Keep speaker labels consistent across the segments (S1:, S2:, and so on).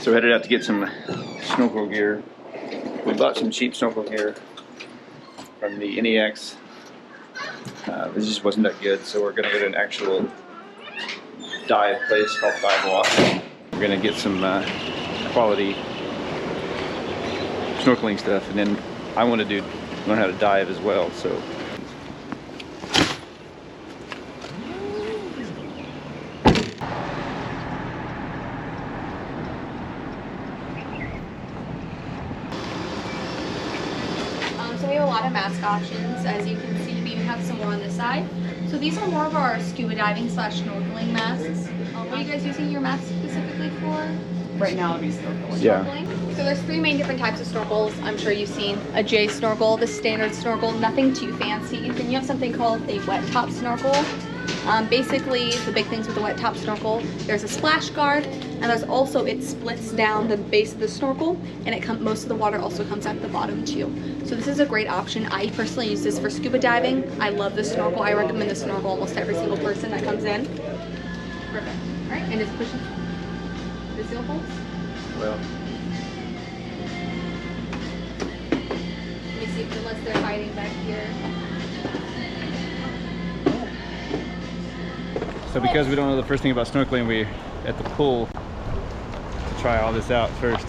S1: So headed out to get some snorkel gear. We bought some cheap snorkel gear from the NEX. It just wasn't that good, so we're going to go to an actual dive place called Dive Walk. We're going to get some quality snorkeling stuff, and then I want to learn how to dive as well. So.
S2: So we have a lot of mask options. As you can see, we even have some more on this side. So these are more of our scuba diving / snorkeling masks. What are you guys using your mask specifically for?
S3: Right now, it'll be snorkeling.
S1: Yeah.
S2: So there's 3 main different types of snorkels. I'm sure you've seen a J snorkel, the standard snorkel, nothing too fancy. Then you have something called a wet top snorkel. Basically, the big things with the wet top snorkel, there's a splash guard, and there's also, it splits down the base of the snorkel, and most of the water also comes out the bottom too. So this is a great option. I personally use this for scuba diving. I love the snorkel. I recommend the snorkel almost every single person that comes in. Perfect. All right, and just push the seal bolts.
S1: Well.
S2: Let me see unless they're hiding back here.
S1: So because we don't know the first thing about snorkeling, we're at the pool to try all this out first.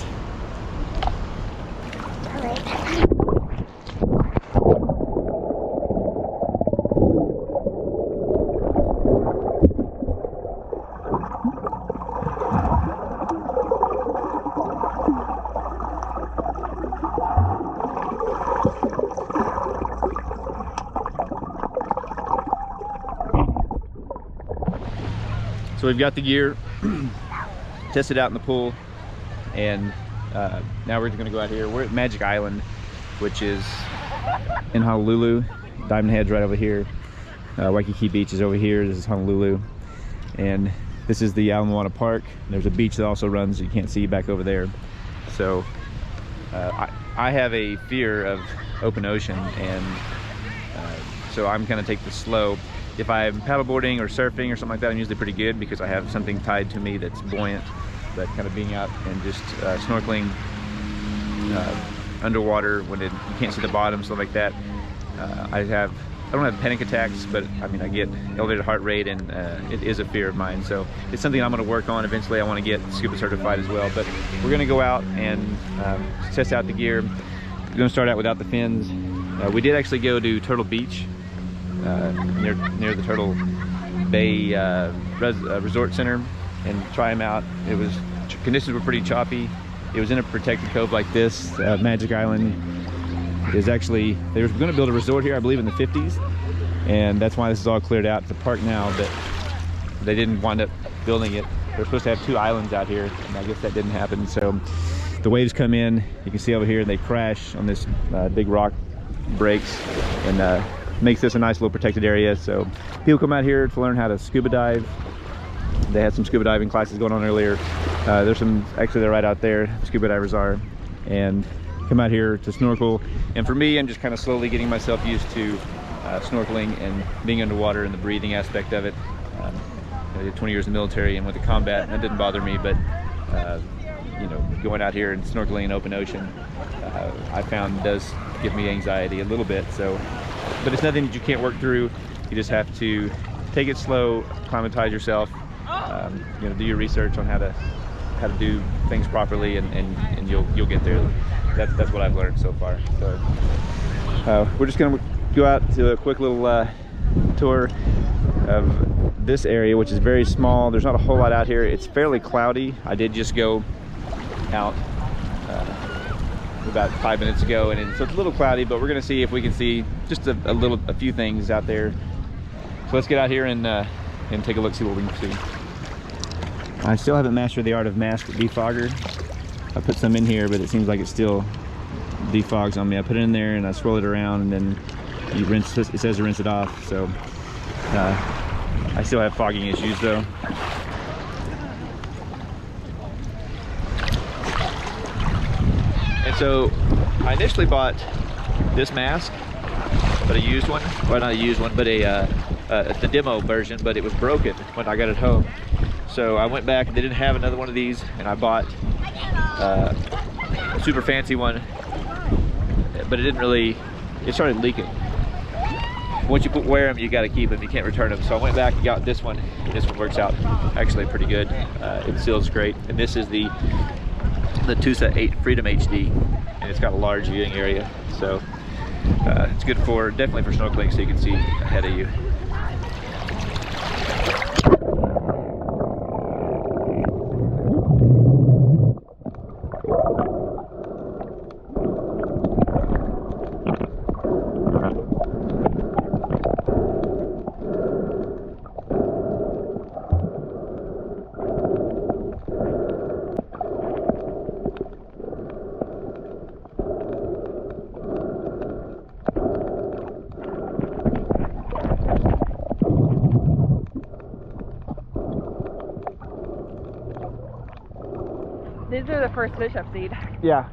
S1: So we've got the gear, tested out in the pool, and now we're going to go out here. We're at Magic Island, which is in Honolulu. Diamond Head's right over here. Waikiki Beach is over here. This is Honolulu. And this is the Ala Moana Park. There's a beach that also runs, you can't see back over there. So I have a fear of open ocean, and so I'm going to take this slow. If I'm paddleboarding or surfing or something like that, I'm usually pretty good because I have something tied to me that's buoyant. But kind of being out and just snorkeling underwater when you can't see the bottom, stuff like that. I don't have panic attacks, but I mean I get elevated heart rate, and it is a fear of mine. So it's something I'm going to work on. Eventually I want to get scuba certified as well. But we're going to go out and test out the gear. We're going to start out without the fins. We did actually go to Turtle Beach. Near the Turtle Bay Resort Center, and try them out. Conditions were pretty choppy. It was in a protected cove like this. Magic Island is actually, they were going to build a resort here, I believe, in the 50s, and that's why this is all cleared out. It's a park now, but they didn't wind up building it. They're supposed to have 2 islands out here, and I guess that didn't happen. So the waves come in, you can see over here, and they crash on this big rock breaks, and makes this a nice little protected area. So people come out here to learn how to scuba dive. They had some scuba diving classes going on earlier. There's some, actually they're right out there, scuba divers are, and come out here to snorkel. And for me, I'm just kind of slowly getting myself used to snorkeling and being underwater and the breathing aspect of it. I did 20 years in the military and went to combat, and that didn't bother me, but you know, going out here and snorkeling in open ocean, I found does give me anxiety a little bit. So, but it's nothing that you can't work through. You just have to take it slow, acclimatize yourself, you know, do your research on how to do things properly, and you'll get there. That's what I've learned so far. So we're just gonna go out to a quick little tour of this area, which is very small. There's not a whole lot out here. It's fairly cloudy. I did just go out about 5 minutes ago, and so it's a little cloudy, but we're gonna see if we can see just a few things out there. So let's get out here and take a look, see what we can see. I still haven't mastered the art of mask defogger. I put some in here, but it seems like it still defogs on me. I put it in there and I swirl it around, and then you rinse. It says to rinse it off. So I still have fogging issues though. And so I initially bought this mask, but a used one. Well, not a used one, but the demo version, but it was broken when I got it home. So I went back, they didn't have another one of these, and I bought a super fancy one, but it didn't really, it started leaking. Once you wear them, you got to keep them, you can't return them. So I went back and got this one, and this one works out actually pretty good. It seals great, and this is the Tusa 8 Freedom HD, and it's got a large viewing area, so it's good for, definitely for snorkeling, so you can see ahead of you.
S3: These are the first fish I've seen.
S1: Yeah.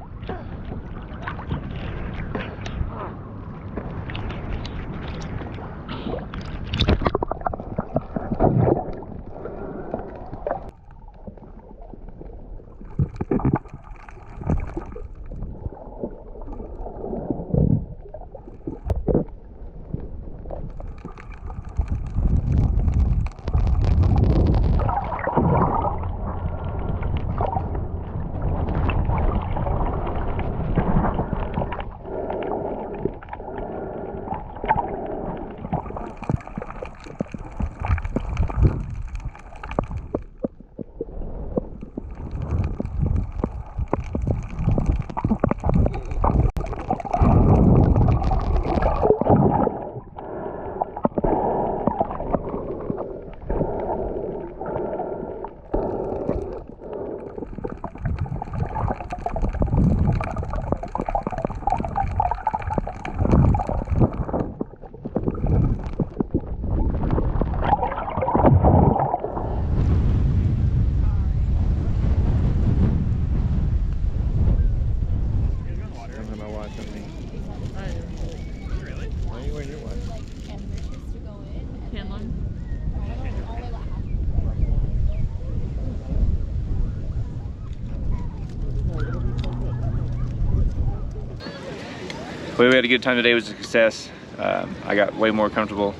S1: Well, we had a good time today. It was a success. I got way more comfortable,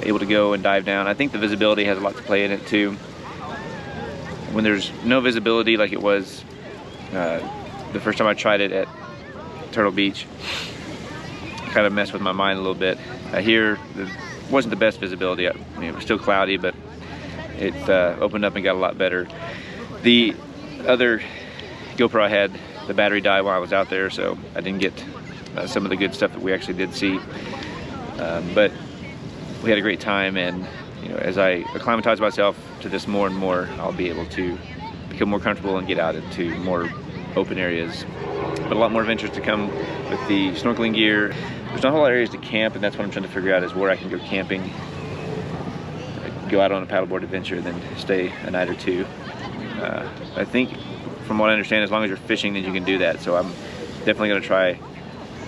S1: able to go and dive down. I think the visibility has a lot to play in it too. When there's no visibility like it was the first time I tried it at Turtle Beach, it kind of messed with my mind a little bit. Here, it wasn't the best visibility. I mean, it was still cloudy, but it opened up and got a lot better. The other GoPro I had, the battery died while I was out there, so I didn't get some of the good stuff that we actually did see. But we had a great time, and you know, as I acclimatize myself to this more and more, I'll be able to become more comfortable and get out into more open areas. But a lot more adventures to come with the snorkeling gear. There's not a whole lot of areas to camp, and that's what I'm trying to figure out, is where I can go camping, go out on a paddleboard adventure, then stay a night or two. I think, from what I understand, as long as you're fishing, then you can do that. So I'm definitely going to try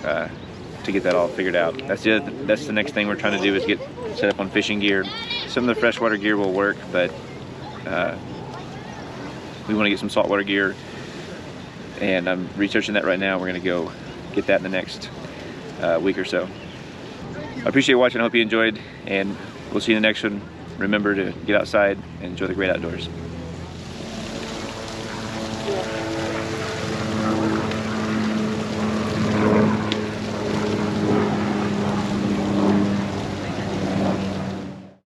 S1: to get that all figured out. That's the next thing we're trying to do, is get set up on fishing gear. Some of the freshwater gear will work, but we want to get some saltwater gear, and I'm researching that right now. We're going to go get that in the next week or so. I appreciate watching. I hope you enjoyed, and we'll see you in the next one. Remember to get outside and enjoy the great outdoors.